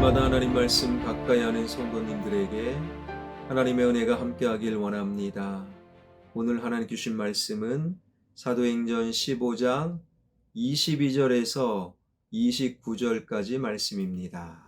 아침마다 하나님 말씀 가까이 하는 성도님들에게 하나님의 은혜가 함께하길 원합니다. 오늘 하나님 주신 말씀은 사도행전 15장 22절에서 29절까지 말씀입니다.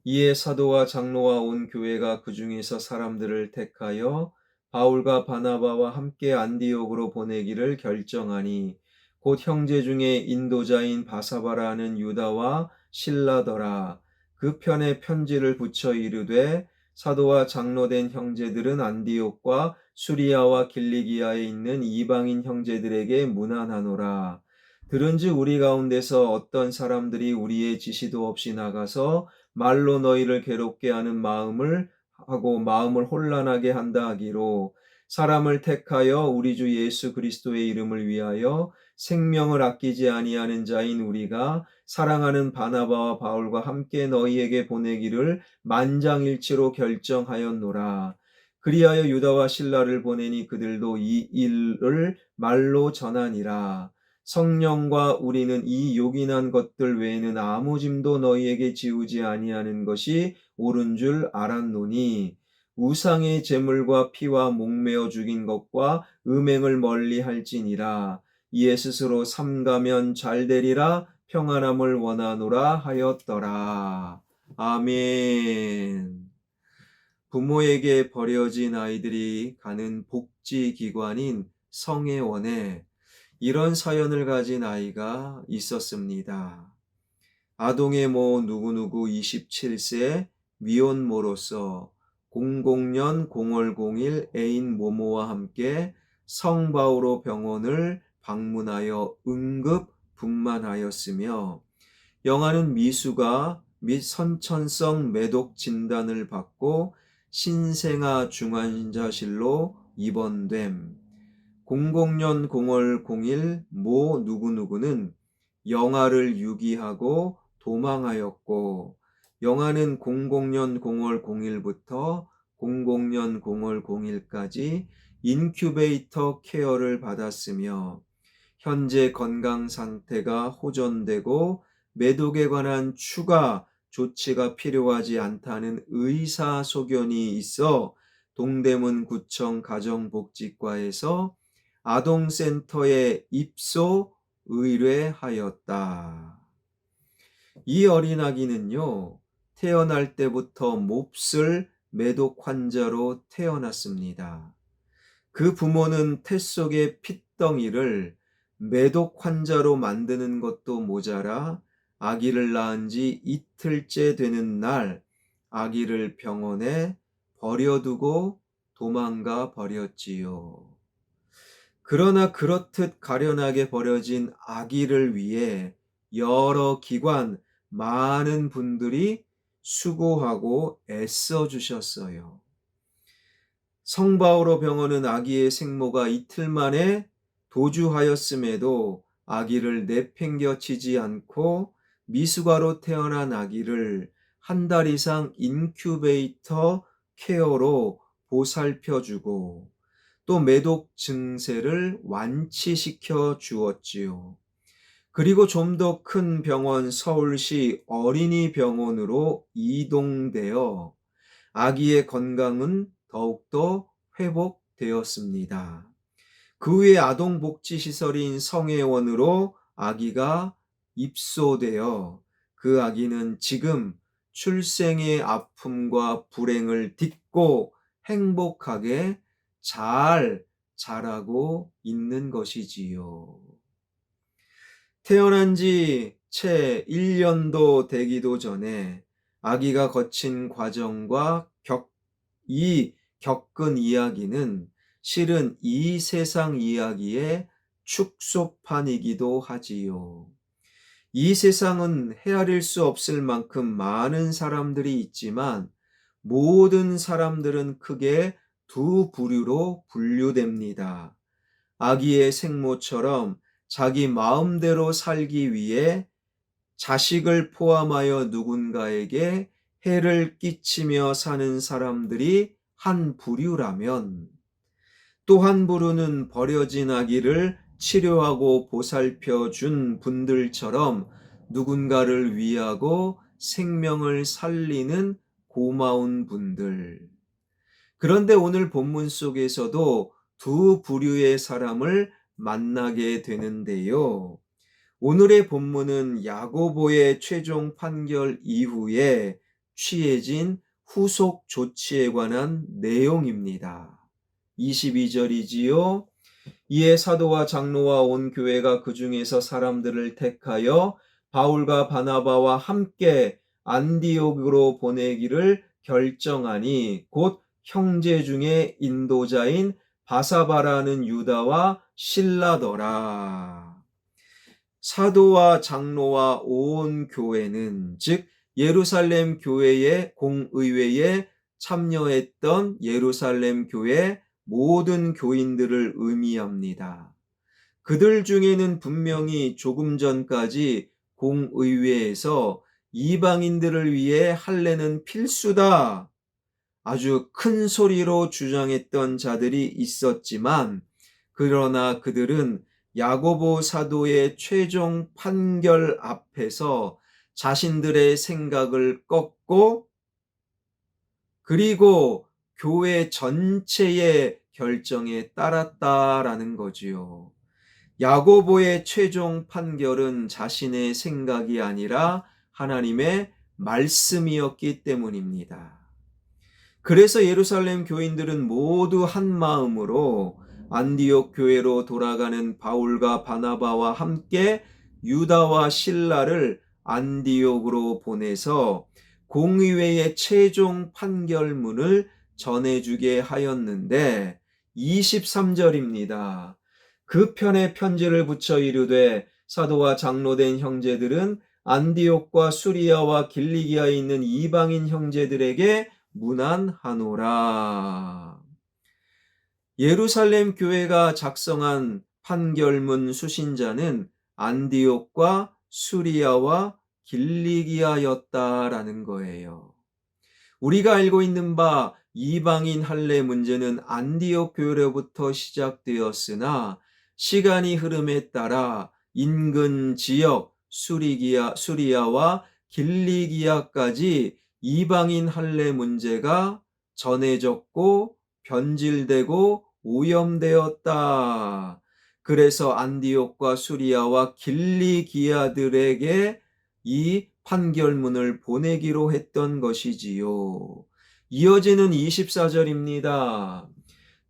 이에 사도와 장로와 온 교회가 그 중에서 사람들을 택하여 바울과 바나바와 함께 안디옥으로 보내기를 결정하니 곧 형제 중에 인도자인 바사바라는 유다와 실라더라. 그 편에 편지를 붙여 이르되 사도와 장로된 형제들은 안디옥과 수리아와 길리기아에 있는 이방인 형제들에게 문안하노라. 들은즉 우리 가운데서 어떤 사람들이 우리의 지시도 없이 나가서 말로 너희를 괴롭게 하는 마음을 혼란하게 한다 하기로 사람을 택하여 우리 주 예수 그리스도의 이름을 위하여 생명을 아끼지 아니하는 자인 우리가 사랑하는 바나바와 바울과 함께 너희에게 보내기를 만장일치로 결정하였노라. 그리하여 유다와 실라를 보내니 그들도 이 일을 말로 전하니라. 성령과 우리는 이 요긴한 것들 외에는 아무 짐도 너희에게 지우지 아니하는 것이 옳은 줄 알았노니 우상의 제물과 피와 목매어 죽인 것과 음행을 멀리 할지니라. 이에 스스로 삼가면 잘 되리라 평안함을 원하노라 하였더라. 아멘. 부모에게 버려진 아이들이 가는 복지기관인 성애원에 이런 사연을 가진 아이가 있었습니다. 아동의 모 누구누구 27세 미혼모로서 00년 0월 0일 애인 모모와 함께 성바오로 병원을 방문하여 응급 분만하였으며 영아는 미수가 및 선천성 매독 진단을 받고 신생아 중환자실로 입원됨. 00년 0월 0일 모 누구누구는 영아를 유기하고 도망하였고 영아는 00년 0월 0일부터 00년 0월 0일까지 인큐베이터 케어를 받았으며 현재 건강 상태가 호전되고 매독에 관한 추가 조치가 필요하지 않다는 의사소견이 있어 동대문구청 가정복지과에서 아동센터에 입소 의뢰하였다. 이 어린아기는요, 태어날 때부터 몹쓸 매독 환자로 태어났습니다. 그 부모는 태 속의 핏덩이를 매독 환자로 만드는 것도 모자라 아기를 낳은 지 이틀째 되는 날 아기를 병원에 버려두고 도망가 버렸지요. 그러나 그렇듯 가련하게 버려진 아기를 위해 여러 기관, 많은 분들이 수고하고 애써 주셨어요. 성바오로 병원은 아기의 생모가 이틀 만에 도주하였음에도 아기를 내팽겨치지 않고 미숙아로 태어난 아기를 한 달 이상 인큐베이터 케어로 보살펴주고 또 매독 증세를 완치시켜 주었지요. 그리고 좀 더 큰 병원 서울시 어린이병원으로 이동되어 아기의 건강은 더욱더 회복되었습니다. 그 후에 아동복지시설인 성애원으로 아기가 입소되어 그 아기는 지금 출생의 아픔과 불행을 딛고 행복하게 잘 자라고 있는 것이지요. 태어난 지 채 1년도 되기도 전에 아기가 거친 과정과 겪은 이야기는 실은 이 세상 이야기의 축소판이기도 하지요. 이 세상은 헤아릴 수 없을 만큼 많은 사람들이 있지만 모든 사람들은 크게 두 부류로 분류됩니다. 아기의 생모처럼 자기 마음대로 살기 위해 자식을 포함하여 누군가에게 해를 끼치며 사는 사람들이 한 부류라면 또 한 부류는 버려진 아기를 치료하고 보살펴 준 분들처럼 누군가를 위하고 생명을 살리는 고마운 분들. 그런데 오늘 본문 속에서도 두 부류의 사람을 만나게 되는데요. 오늘의 본문은 야고보의 최종 판결 이후에 취해진 후속 조치에 관한 내용입니다. 22절이지요. 이에 사도와 장로와 온 교회가 그 중에서 사람들을 택하여 바울과 바나바와 함께 안디옥으로 보내기를 결정하니 곧 형제 중에 인도자인 바사바라는 유다와 실라더라. 사도와 장로와 온 교회는 즉 예루살렘 교회의 공의회에 참여했던 예루살렘 교회 모든 교인들을 의미합니다. 그들 중에는 분명히 조금 전까지 공의회에서 이방인들을 위해 할례는 필수다, 아주 큰 소리로 주장했던 자들이 있었지만, 그러나 그들은 야고보 사도의 최종 판결 앞에서 자신들의 생각을 꺾고 그리고 교회 전체의 결정에 따랐다라는 거지요. 야고보의 최종 판결은 자신의 생각이 아니라 하나님의 말씀이었기 때문입니다. 그래서 예루살렘 교인들은 모두 한 마음으로 안디옥 교회로 돌아가는 바울과 바나바와 함께 유다와 실라를 안디옥으로 보내서 공의회의 최종 판결문을 전해주게 하였는데 23절입니다. 그 편에 편지를 붙여 이르되 사도와 장로된 형제들은 안디옥과 수리아와 길리기아에 있는 이방인 형제들에게 문안하노라. 예루살렘 교회가 작성한 판결문 수신자는 안디옥과 수리아와 길리기아였다라는 거예요. 우리가 알고 있는 바 이방인 할례 문제는 안디옥 교회로부터 시작되었으나 시간이 흐름에 따라 인근 지역 수리아와 길리기아까지 이방인 할례 문제가 전해졌고 변질되고 오염되었다. 그래서 안디옥과 수리아와 길리기아들에게 이 판결문을 보내기로 했던 것이지요. 이어지는 24절입니다.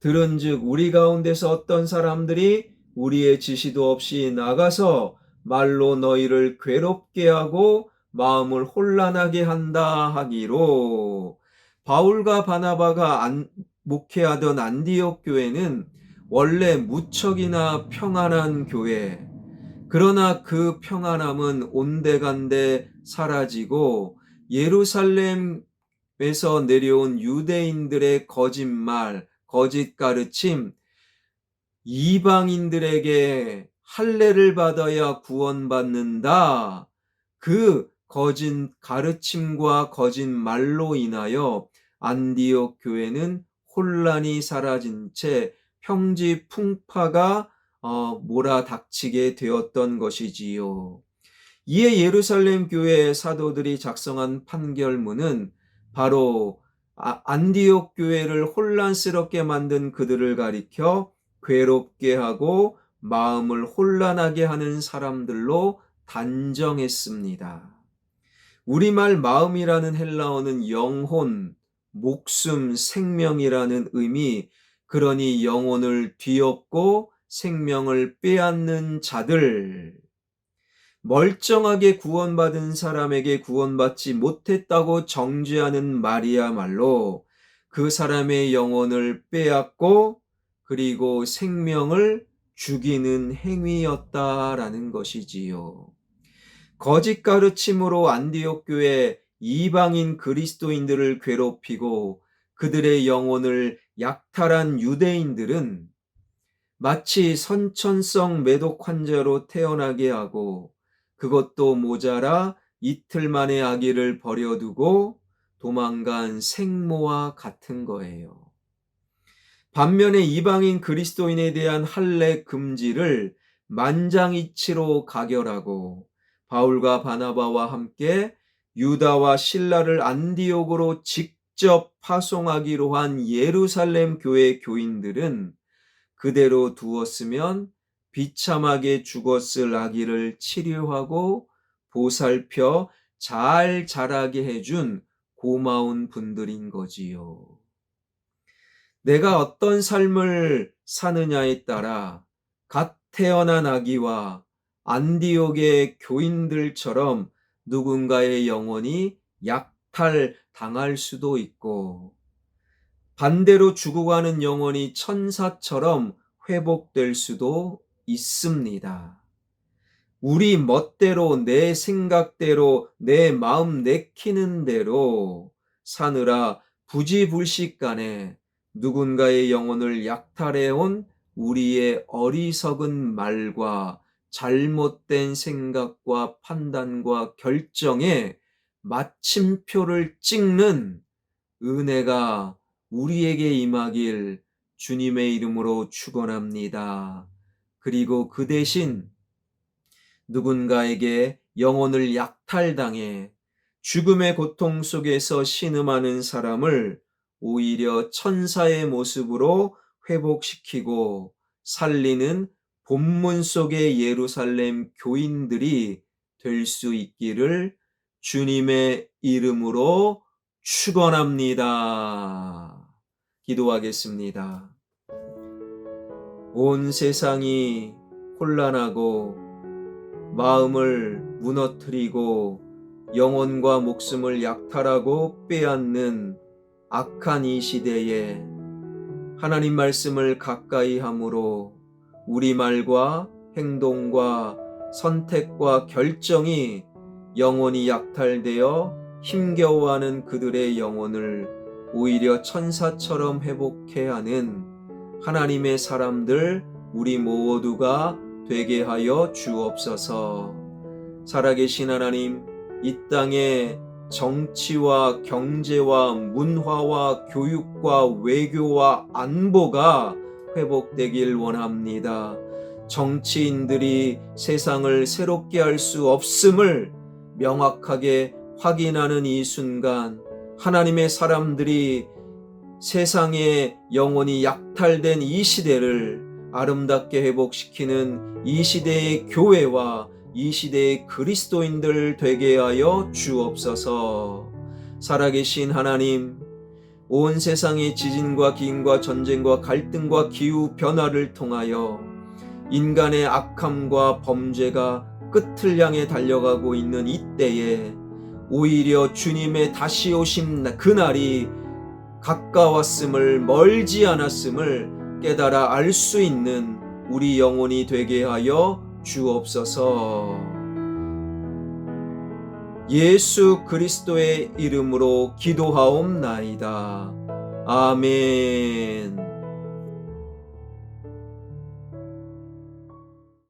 들은즉 우리 가운데서 어떤 사람들이 우리의 지시도 없이 나가서 말로 너희를 괴롭게 하고 마음을 혼란하게 한다 하기로. 바울과 바나바가 목회하던 안디옥 교회는 원래 무척이나 평안한 교회, 그러나 그 평안함은 온데간데 사라지고 예루살렘에서 내려온 유대인들의 거짓말, 거짓 가르침, 이방인들에게 할례를 받아야 구원받는다, 그 거짓 가르침과 거짓말로 인하여 안디옥 교회는 혼란이 사라진 채 평지풍파가 몰아닥치게 되었던 것이지요. 이에 예루살렘 교회의 사도들이 작성한 판결문은 바로 안디옥 교회를 혼란스럽게 만든 그들을 가리켜 괴롭게 하고 마음을 혼란하게 하는 사람들로 단정했습니다. 우리말 마음이라는 헬라어는 영혼, 목숨, 생명이라는 의미, 그러니 영혼을 뒤엎고 생명을 빼앗는 자들, 멀쩡하게 구원받은 사람에게 구원받지 못했다고 정죄하는 말이야말로 그 사람의 영혼을 빼앗고 그리고 생명을 죽이는 행위였다라는 것이지요. 거짓 가르침으로 안디옥 교회 이방인 그리스도인들을 괴롭히고 그들의 영혼을 약탈한 유대인들은 마치 선천성 매독 환자로 태어나게 하고 그것도 모자라 이틀 만에 아기를 버려두고 도망간 생모와 같은 거예요. 반면에 이방인 그리스도인에 대한 할례 금지를 만장일치로 가결하고 바울과 바나바와 함께 유다와 신라를 안디옥으로 직접 파송하기로 한 예루살렘 교회 교인들은 그대로 두었으면 비참하게 죽었을 아기를 치료하고 보살펴 잘 자라게 해준 고마운 분들인 거지요. 내가 어떤 삶을 사느냐에 따라 갓 태어난 아기와 안디옥의 교인들처럼 누군가의 영혼이 약탈당할 수도 있고, 반대로 죽어가는 영혼이 천사처럼 회복될 수도 있습니다. 우리 멋대로, 내 생각대로, 내 마음 내키는 대로 사느라 부지불식간에 누군가의 영혼을 약탈해온 우리의 어리석은 말과 잘못된 생각과 판단과 결정에 마침표를 찍는 은혜가 우리에게 임하길 주님의 이름으로 축원합니다. 그리고 그 대신 누군가에게 영혼을 약탈당해 죽음의 고통 속에서 신음하는 사람을 오히려 천사의 모습으로 회복시키고 살리는 본문 속의 예루살렘 교인들이 될 수 있기를 주님의 이름으로 축원합니다. 기도하겠습니다. 온 세상이 혼란하고 마음을 무너뜨리고 영혼과 목숨을 약탈하고 빼앗는 악한 이 시대에 하나님 말씀을 가까이 함으로 우리 말과 행동과 선택과 결정이 영혼이 약탈되어 힘겨워하는 그들의 영혼을 오히려 천사처럼 회복해 하는 하나님의 사람들 우리 모두가 되게 하여 주옵소서. 살아계신 하나님, 이 땅에 정치와 경제와 문화와 교육과 외교와 안보가 회복되길 원합니다. 정치인들이 세상을 새롭게 할 수 없음을 명확하게 확인하는 이 순간, 하나님의 사람들이 세상에 영혼이 약탈된 이 시대를 아름답게 회복시키는 이 시대의 교회와 이 시대의 그리스도인들 되게 하여 주옵소서. 살아계신 하나님, 온 세상의 지진과 기근과 전쟁과 갈등과 기후 변화를 통하여 인간의 악함과 범죄가 끝을 향해 달려가고 있는 이때에 오히려 주님의 다시 오신 그날이 가까웠음을, 멀지 않았음을 깨달아 알 수 있는 우리 영혼이 되게 하여 주옵소서. 예수 그리스도의 이름으로 기도하옵나이다. 아멘.